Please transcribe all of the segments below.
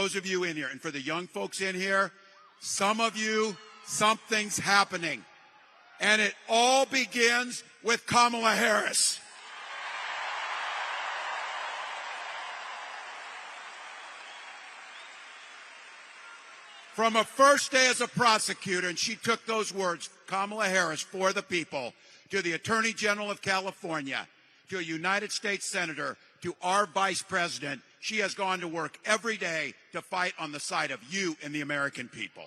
those of you in here, and for the young folks in here, some of you, something's happening. And it all begins with Kamala Harris. From a first day as a prosecutor, and she took those words, Kamala Harris, for the people, to the Attorney General of California, to a United States Senator, to our Vice President, she has gone to work every day to fight on the side of you and the American people.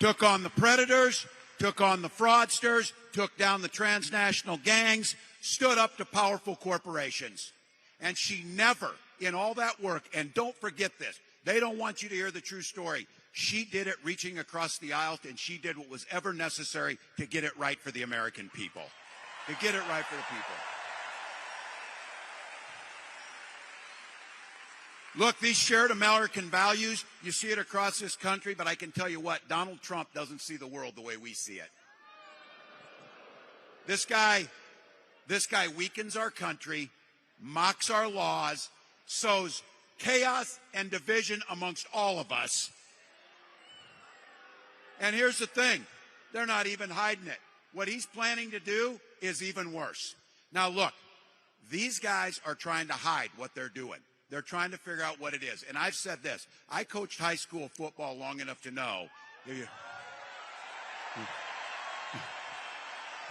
Took on the predators, took on the fraudsters, took down the transnational gangs, stood up to powerful corporations. And she never, in all that work, and don't forget this, they don't want you to hear the true story. She did it reaching across the aisle, and she did what was ever necessary to get it right for the American people. To get it right for the people. Look, these shared American values, you see it across this country, but I can tell you what, Donald Trump doesn't see the world the way we see it. This guy weakens our country, mocks our laws, sows chaos and division amongst all of us. And here's the thing, they're not even hiding it. What he's planning to do is even worse. Now look, these guys are trying to hide what they're doing. They're trying to figure out what it is. And I've said this, I coached high school football long enough to know.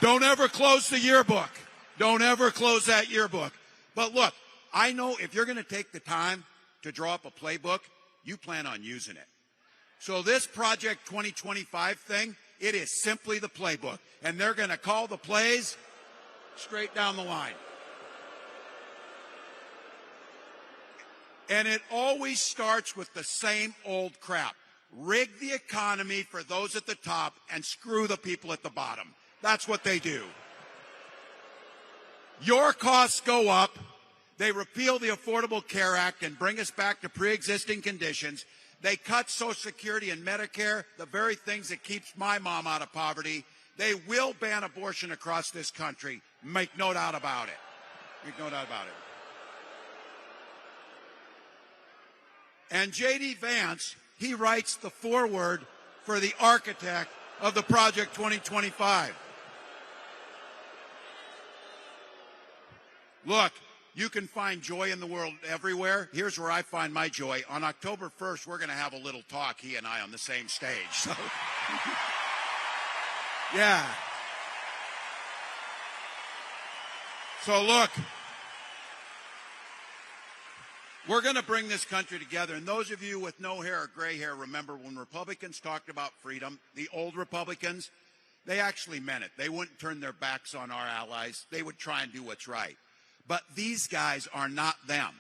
Don't ever close the yearbook. Don't ever close that yearbook. But look, I know if you're going to take the time to draw up a playbook, you plan on using it. So this Project 2025 thing, it is simply the playbook. And they're going to call the plays straight down the line. And it always starts with the same old crap. Rig the economy for those at the top and screw the people at the bottom. That's what they do. Your costs go up. They repeal the Affordable Care Act and bring us back to pre-existing conditions. They cut Social Security and Medicare, the very things that keeps my mom out of poverty. They will ban abortion across this country. Make no doubt about it. Make no doubt about it. And J.D. Vance, he writes the foreword for the architect of the Project 2025. Look, you can find joy in the world everywhere. Here's where I find my joy. On October 1st, we're going to have a little talk, he and I, on the same stage. So, yeah. So look, we're going to bring this country together. And those of you with no hair or gray hair, remember when Republicans talked about freedom, the old Republicans, they actually meant it. They wouldn't turn their backs on our allies. They would try and do what's right. But these guys are not them.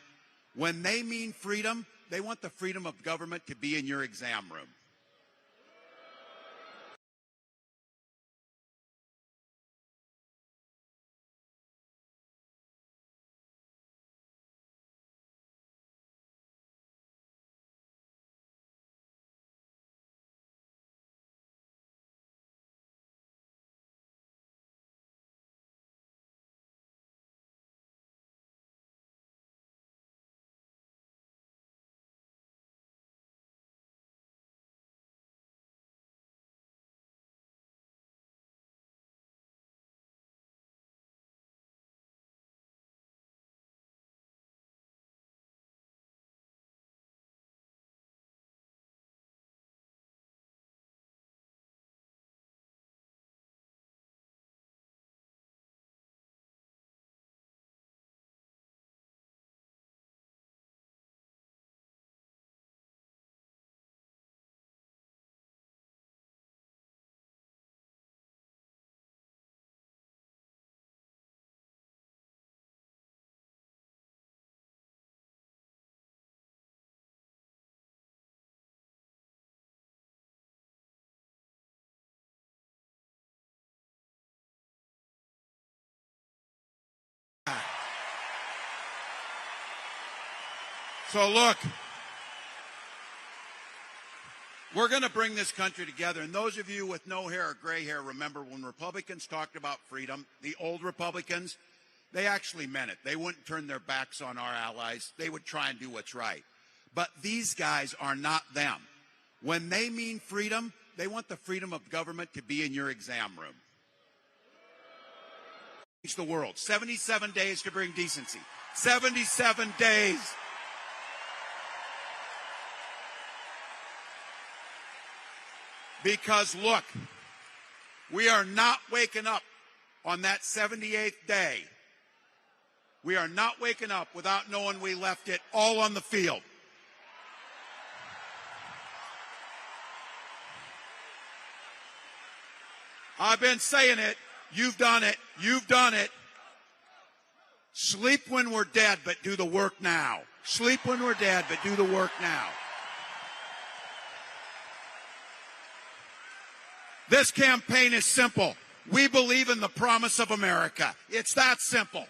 When they mean freedom, they want the freedom of government to be in your exam room. So look, we're going to bring this country together. And those of you with no hair or gray hair, remember when Republicans talked about freedom, the old Republicans, They actually meant it. They wouldn't turn their backs on our allies. They would try and do what's right. But these guys are not them. When they mean freedom, they want the freedom of government to be in your exam room. Change the world. 77 days to bring decency. 77 days. Because look, we are not waking up on that 78th day. We are not waking up without knowing we left it all on the field. I've been saying it. You've done it. You've done it. Sleep when we're dead, but do the work now. Sleep when we're dead, but do the work now. This campaign is simple. We believe in the promise of America. It's that simple.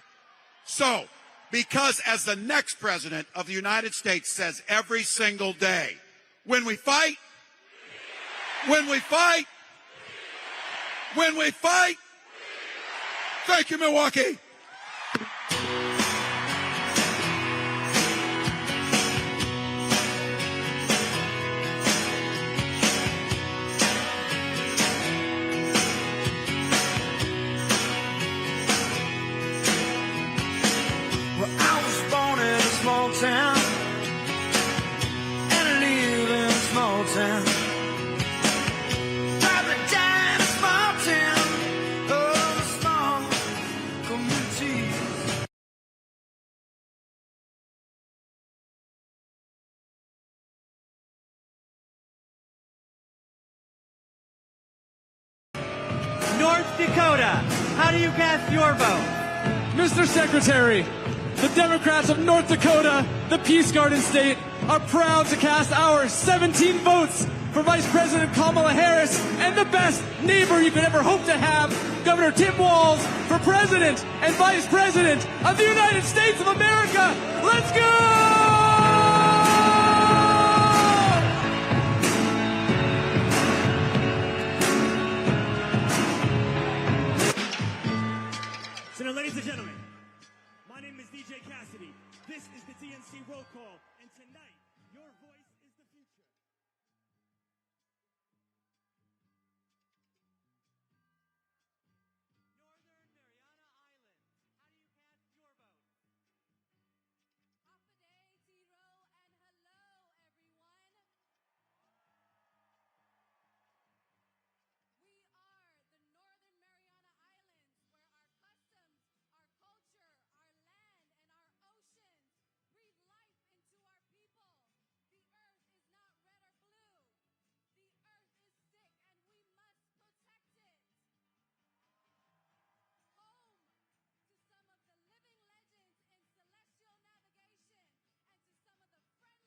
So, because as the next president of the United States says every single day, when we fight, when we fight, when we fight, thank you, Milwaukee. Town, and I live in a small town. Rather die in a small town, oh, small communities. North Dakota, how do you cast your vote? Mr. Secretary, the Democrats of North Dakota, the Peace Garden state, are proud to cast our 17 votes for Vice President Kamala Harris and the best neighbor you could ever hope to have, Governor Tim Walz, for President and Vice President of the United States of America. Let's go! So now, ladies and gentlemen, my name is DJ Cassidy. This is the TNC Roll Call, and tonight, your voice is the future. Northern Mariana Islands, how do you cast your vote? Afade, Tiro, and hello, everyone. We are the Northern Mariana Islands, where our customs, our culture, our land, and our oceans breathe life into our people. The earth is not red or blue. The earth is sick, and we must protect it. Home to some of the living legends in celestial navigation and to some of the friendliest people in the Pacific. We are the blue waves of the Pacific, and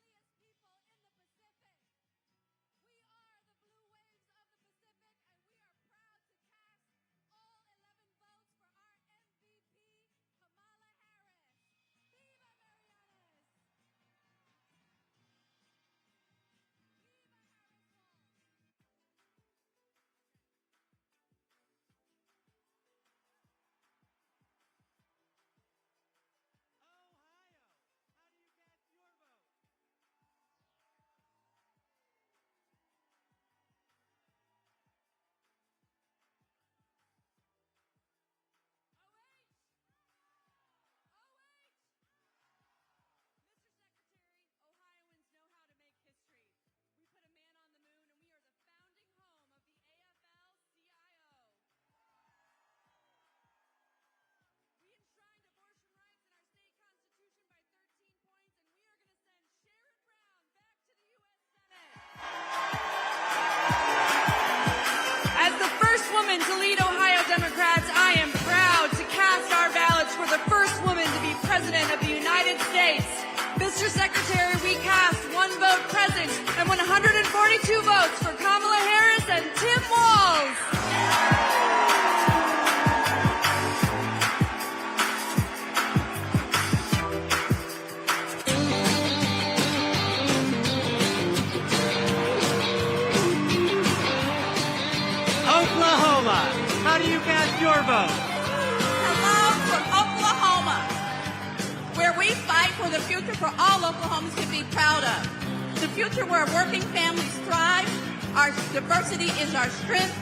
we are proud to cast all 11 votes for our MVP, Kamala Harris. Viva Marianas! Viva Harris Falls! Ohio, how do you cast your vote? Mr. Secretary, Ohioans know how to make history. We put a man on the moon, and we are the founding home of the AFL-CIO. We enshrined abortion rights in our state constitution by 13 points, and we are going to send Sherrod Brown back to the U.S. Senate. As the first woman to lead Ohio Democrats, I am proud to cast our ballots for the first woman to be President of the United States. Mr. Secretary, we cast one vote present and 142 votes for Kamala Harris and Tim Walz. Oklahoma, how do you cast your vote? Hello from Oklahoma. where we fight for the future for all Oklahomans to be proud of. The future where working families thrive, our diversity is our strength,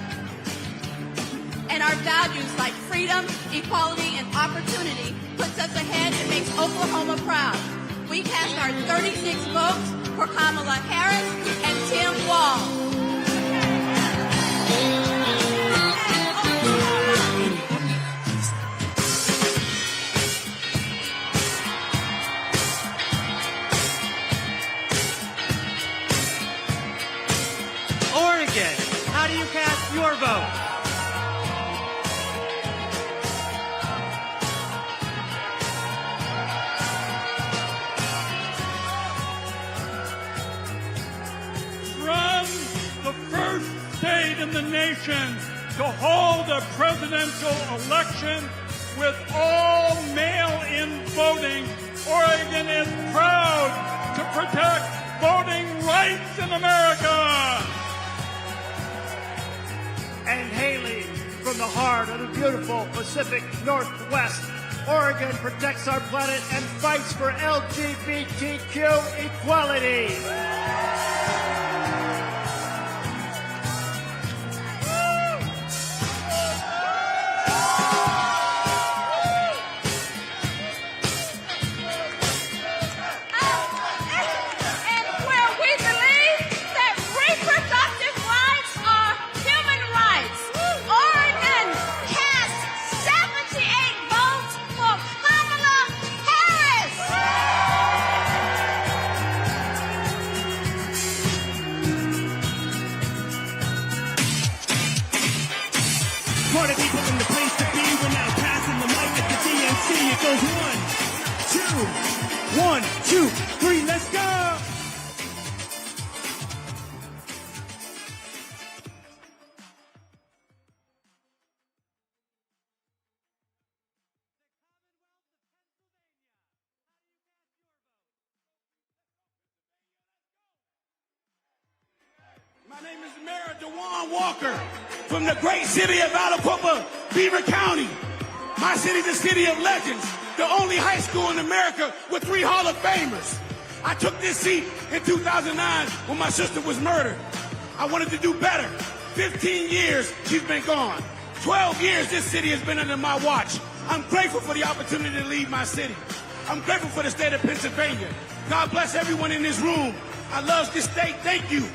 and our values like freedom, equality, and opportunity puts us ahead and makes Oklahoma proud. We cast our 36 votes for Kamala Harris and Tim Walz. Oregon, how do you cast your vote? From the first state in the nation to hold a presidential election with all mail-in voting, Oregon is proud to protect voting rights in America. And hailing from the heart of the beautiful Pacific Northwest, Oregon protects our planet and fights for LGBTQ equality. And where we believe that reproductive rights are human rights, Oregon cast 78 votes for Kamala Harris. Party people in the place to be. We're now passing the mic at the DNC. It goes 1, 2, 3, let's go! My name is Mayor DeJuan Walker from the great city of Aliquippa, Beaver County. My city, the city of legends, the only high school in America with 3 Hall of Famers. I took this seat in 2009 when my sister was murdered. I wanted to do better. 15 years she's been gone. 12 years this city has been under my watch. I'm grateful for the opportunity to lead my city. I'm grateful for the state of Pennsylvania. God bless everyone in this room. I love this state. Thank you.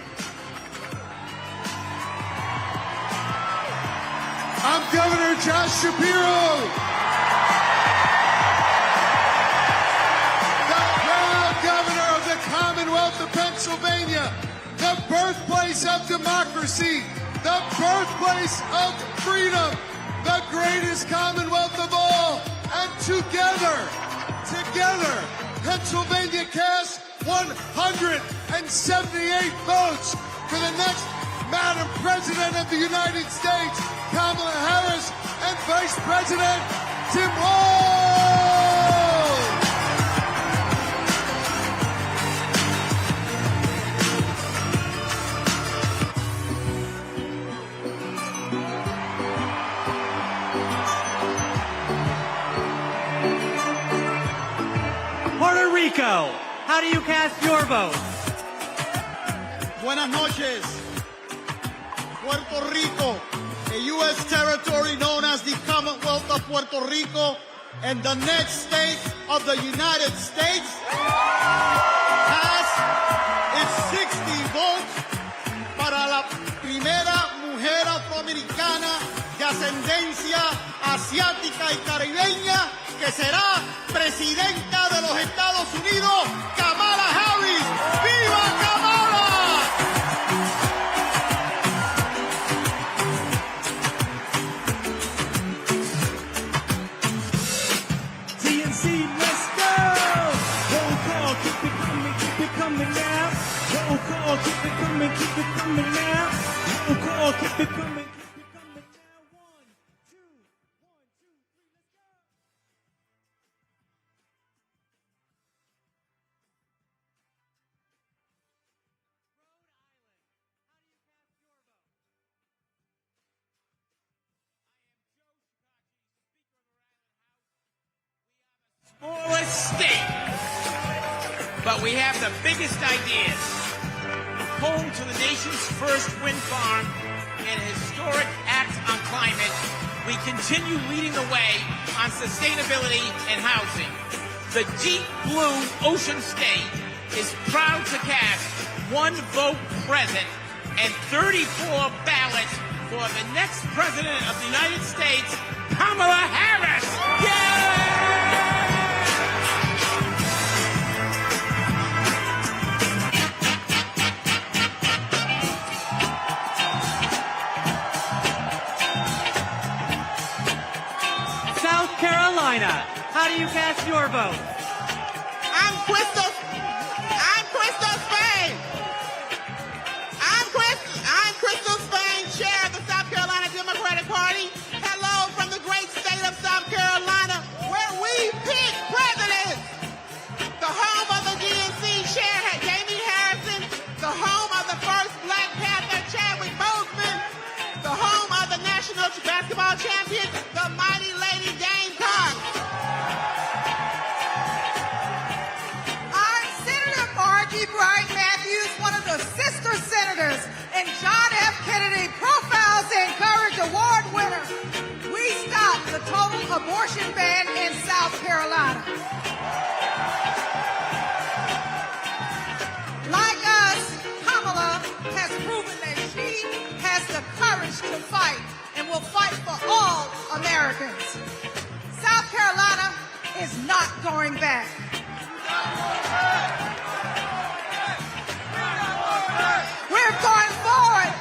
I'm Governor Josh Shapiro. The proud governor of the Commonwealth of Pennsylvania, the birthplace of democracy, the birthplace of freedom, the greatest Commonwealth of all. And together, Pennsylvania cast 178 votes for the next Madam President of the United States, Kamala Harris, and Vice President Tim Walz. Puerto Rico, how do you cast your vote? Buenas noches. Puerto Rico, a U.S. territory known as the Commonwealth of Puerto Rico and the next state of the United States, has its 60 votes para la primera mujer afroamericana de ascendencia asiática y caribeña que será presidenta de los Estados Unidos, Kamala Harris. ¡Viva Kamala! TNC, let's go! Roll call, keep it coming now. Roll call, keep it coming now. Roll call, keep it coming now. 1, 2, 1, 2, 3, let's go! Smallest state, but we have the biggest ideas. Home to the nation's first wind farm and historic act on climate, we continue leading the way on sustainability and housing. The deep blue ocean state is proud to cast one vote present and 34 ballots for the next president of the United States, Kamala Harris. Yay! South Carolina, how do you cast your vote? I'm Crystal Spain. I'm Crystal Spain, chair of the South Carolina Democratic Party. Hello from the great state of South Carolina, where we pick presidents. The home of the DNC chair, Jamie Harrison. The home of the first Black Panther, Chadwick Boseman. The home of the national basketball champion, the mighty Lady Dame Cox. I'm Senator Margie Bright Matthews, one of the sister senators, and John F. Kennedy Profiles and Courage Award winner. We stopped the total abortion ban in South Carolina. Like us, Kamala has proven that she has the courage to fight and will fight for all Americans. South Carolina is not going back. We're going forward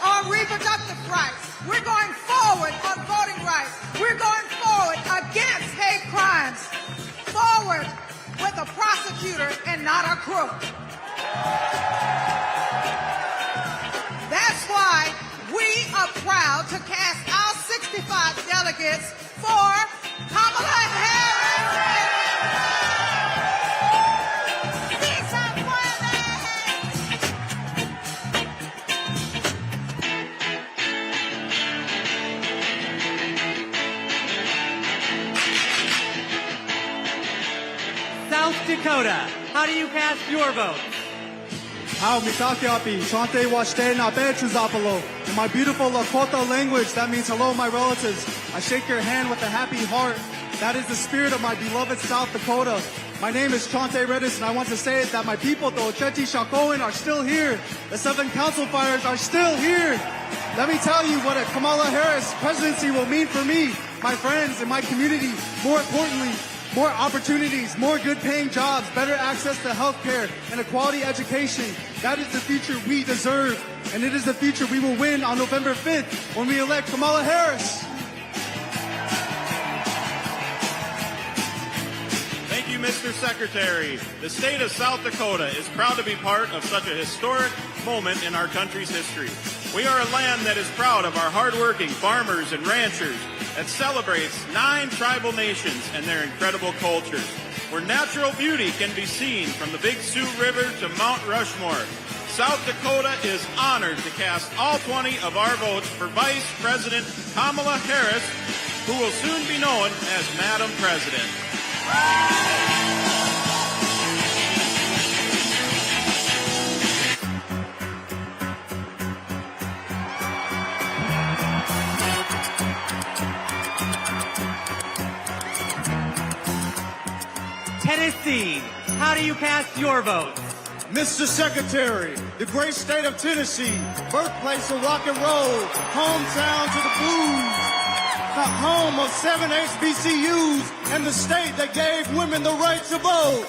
on reproductive rights. We're going forward on voting rights. We're going forward against hate crimes. Forward with a prosecutor and not a crook. That's why we are proud to cast our 65 delegates for Kamala Harris. South Dakota, how do you cast your vote? In my beautiful Lakota language, that means hello, my relatives. I shake your hand with a happy heart. That is the spirit of my beloved South Dakota. My name is Chante Redis, and I want to say that my people, the Oceti Shakoan, are still here. The 7 council fires are still here. Let me tell you what a Kamala Harris presidency will mean for me, my friends, and my community. More importantly, more opportunities, more good-paying jobs, better access to health care, and a quality education. That is the future we deserve, and it is the future we will win on November 5th when we elect Kamala Harris. Thank you, Mr. Secretary. The state of South Dakota is proud to be part of such a historic moment in our country's history. We are a land that is proud of our hardworking farmers and ranchers, that celebrates 9 tribal nations and their incredible cultures, where natural beauty can be seen from the Big Sioux River to Mount Rushmore. South Dakota is honored to cast all 20 of our votes for Vice President Kamala Harris, who will soon be known as Madam President. Tennessee, how do you cast your vote? Mr. Secretary, the great state of Tennessee, birthplace of rock and roll, hometown to the blues, the home of 7 HBCUs, and the state that gave women the right to vote.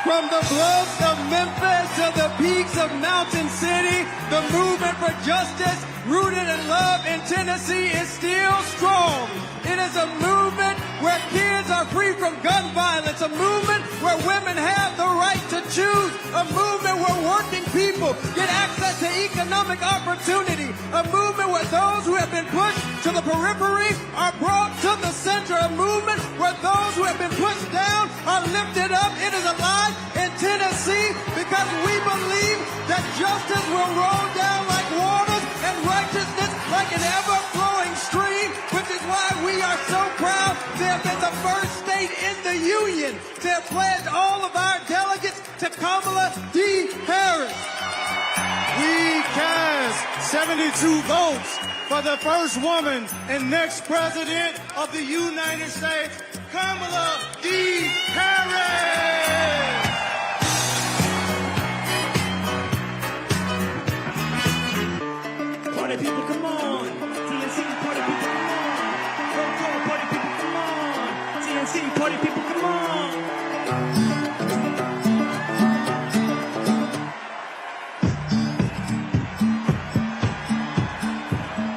From the bluffs of Memphis to the peaks of Mountain City, the movement for justice, rooted in love in Tennessee, is still strong. It is a movement where kids are free from gun violence, a movement where women have the right to choose, a movement where working people get access to economic opportunity, a movement where those who have been pushed to the periphery are brought to the center, a movement where those who have been pushed down are lifted up. It is alive in Tennessee because we believe that justice will roll down like waters and righteousness like an ever-flowing stream, which is why we are so proud to have have been the first state in the union to pledge all of our delegates to Kamala D. Harris. We cast 72 votes for the first woman and next president of the United States, Kamala D. Harris. Party people, come on. TNC, party people, come on. Roll call, party people, come on. TNC, party people, come on.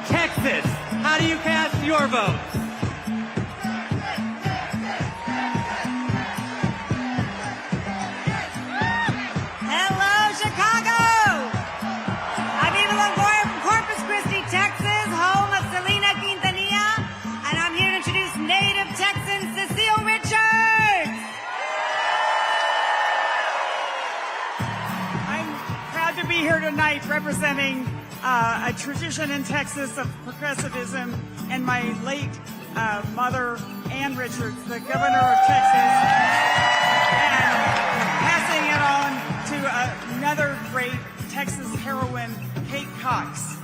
Texas, how do you cast your vote? Hello, Chicago! I'm Eva Longoria from Corpus Christi, Texas, home of Selena Quintanilla, and I'm here to introduce native Texan Cecile Richards! I'm proud to be here tonight representing a tradition in Texas of progressivism and my late mother, Ann Richards, the governor of Texas, and passing it on to another great Texas heroine, Kate Cox.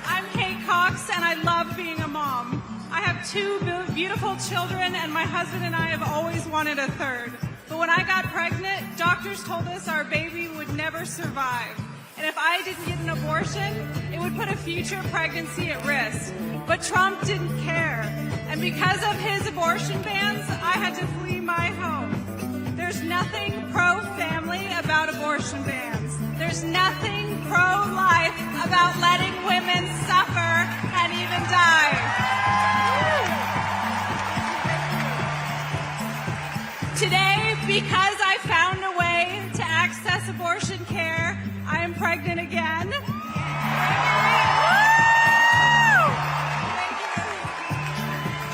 I'm Kate Cox, and I love being a mom. I have two beautiful children, and my husband and I have always wanted a third. But when I got pregnant, doctors told us our baby would never survive. And if I didn't get an abortion, it would put a future pregnancy at risk. But Trump didn't care. And because of his abortion bans, I had to flee my home. There's nothing pro-family about abortion bans. There's nothing pro-life about letting women suffer and even die. Today, because I found a way to access abortion care, I am pregnant again.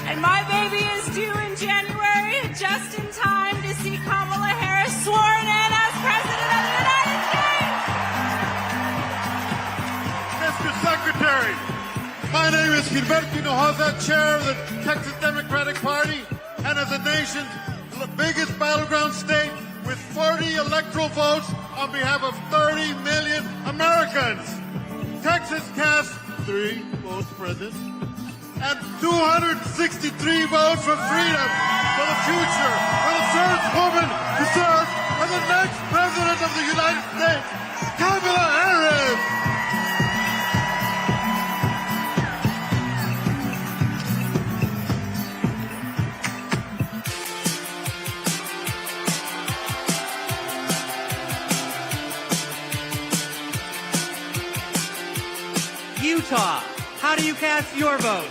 And my baby is due in January, just in time to see Kamala Harris sworn in as President of the United States. Mr. Secretary, my name is Gilberto Hinojosa, chair of the Texas Democratic Party, and as the nation's biggest battleground state with 40 electoral votes on behalf of 30 million Americans. Texas cast 3 votes for president and 263 votes for freedom for the future, for the first woman to serve as the next president of the United States, Kamala Harris. Utah, how do you cast your vote?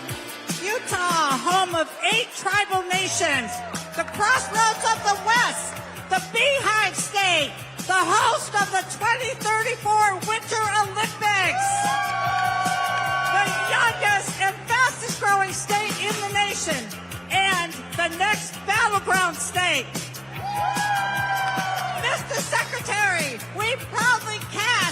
Utah, home of 8 tribal nations, the crossroads of the West, the Beehive State, the host of the 2034 Winter Olympics, the youngest and fastest growing state in the nation, and the next battleground state. Mr. Secretary, we proudly cast